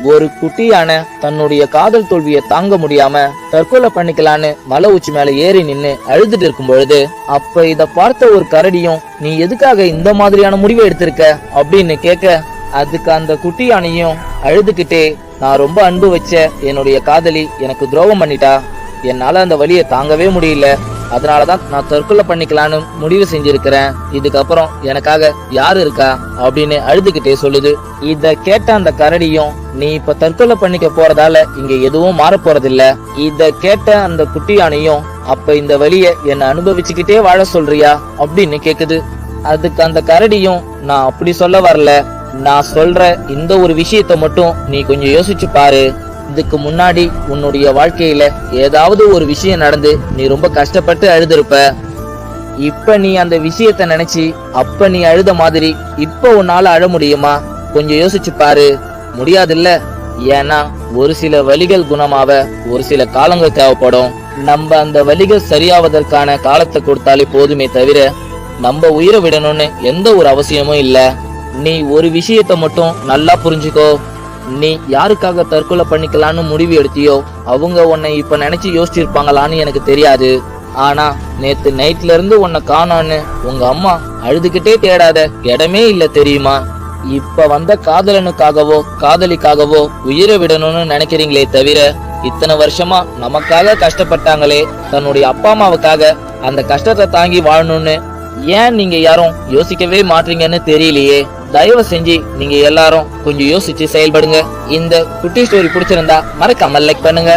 ஒரு குட்டி யானை தன்னுடைய காதல் தோல்வியை தாங்க முடியாம தற்கொலை பண்ணிக்கலான்னு மலை உச்சி மேல ஏறி நின்னு அழுதுட்டு இருக்கும் பொழுது, அப்ப இத பார்த்த ஒரு கரடியும் நீ எதுக்காக இந்த மாதிரியான முடிவை எடுத்திருக்க அப்படின்னு கேட்க, அதுக்கு அந்த குட்டி யானையும் அழுதுகிட்டே, நான் ரொம்ப அன்பு வச்ச என்னுடைய காதலி எனக்கு துரோகம் பண்ணிட்டா, என்னால அந்த வலியை தாங்கவே முடியல, அதனாலதான் நான் தற்கொலை பண்ணிக்கலான்னு முடிவு செஞ்சிருக்கிறேன், இதுக்கப்புறம் எனக்காக யாரு இருக்கா அப்படின்னு அழுதுகிட்டே சொல்லுது. இத கேட்ட அந்த கரடியும், நீ இப்ப தற்கொலை பண்ணிக்க போறதால இங்க எதுவும் மாற போறதில்ல. இத கேட்ட அந்த குட்டி யானையும், அப்ப இந்த வலிய என்ன அனுபவிச்சுக்கிட்டே வாழ சொல்றியா அப்படின்னு கேக்குது. அதுக்கு அந்த கரடியும், நான் அப்படி சொல்ல வரல, நான் சொல்ற இந்த ஒரு விஷயத்த மட்டும் நீ கொஞ்சம் யோசிச்சு பாரு. இதுக்கு முன்னாடி உன்னுடைய வாழ்க்கையில ஏதாவது ஒரு விஷயம் நடந்து நீ ரொம்ப கஷ்டப்பட்டு அழுதுருப்ப. இப்ப நீ அந்த விஷயத்த நினைச்சு அப்ப நீ அழுத மாதிரி இப்ப உன்னால அழ முடியுமா? கொஞ்சம் யோசிச்சு பாரு. முடியாதுல்ல. ஏன்னா ஒரு சில வலிகள் குணமாவ ஒரு சில காலங்கள் தேவைப்படும். நம்ம அந்த வலிகள் சரியாவதற்கான காலத்தை கொடுத்தாலே போதுமே தவிர நம்ம உயிரை விடணும்னு எந்த ஒரு அவசியமும் இல்ல. நீ ஒரு விஷயத்த மட்டும் நல்லா புரிஞ்சுக்கோ. நீ யாருக்காக தற்கொலை பண்ணிக்கலான்னு முடிவு எடுத்தியோ அவங்க உன்னை இப்ப நினைச்சு யோசிச்சிருப்பாங்களான்னு எனக்கு தெரியாது. ஆனா நேத்து நைட்ல இருந்து உன்னை காணோன்னு உங்க அம்மா அழுதுகிட்டே தேடாத இடமே இல்ல தெரியுமா? இப்ப வந்த காதலனுக்காகவோ காதலிக்காகவோ உயிரை விடணும்னு நினைக்கிறீங்களே தவிர, இத்தனை வருஷமா நமக்காக கஷ்டப்பட்டாங்களே, தன்னுடைய அப்பா அம்மாவுக்காக அந்த கஷ்டத்தை தாங்கி வாழணும்னு ஏன் நீங்க யாரும் யோசிக்கவே மாட்டீங்கன்னு தெரியலையே. தயவு செஞ்சு நீங்க எல்லாரும் கொஞ்சம் யோசிச்சு செயல்படுங்க. இந்த குட்டி ஸ்டோரி பிடிச்சிருந்தா மறக்காம லைக் பண்ணுங்க.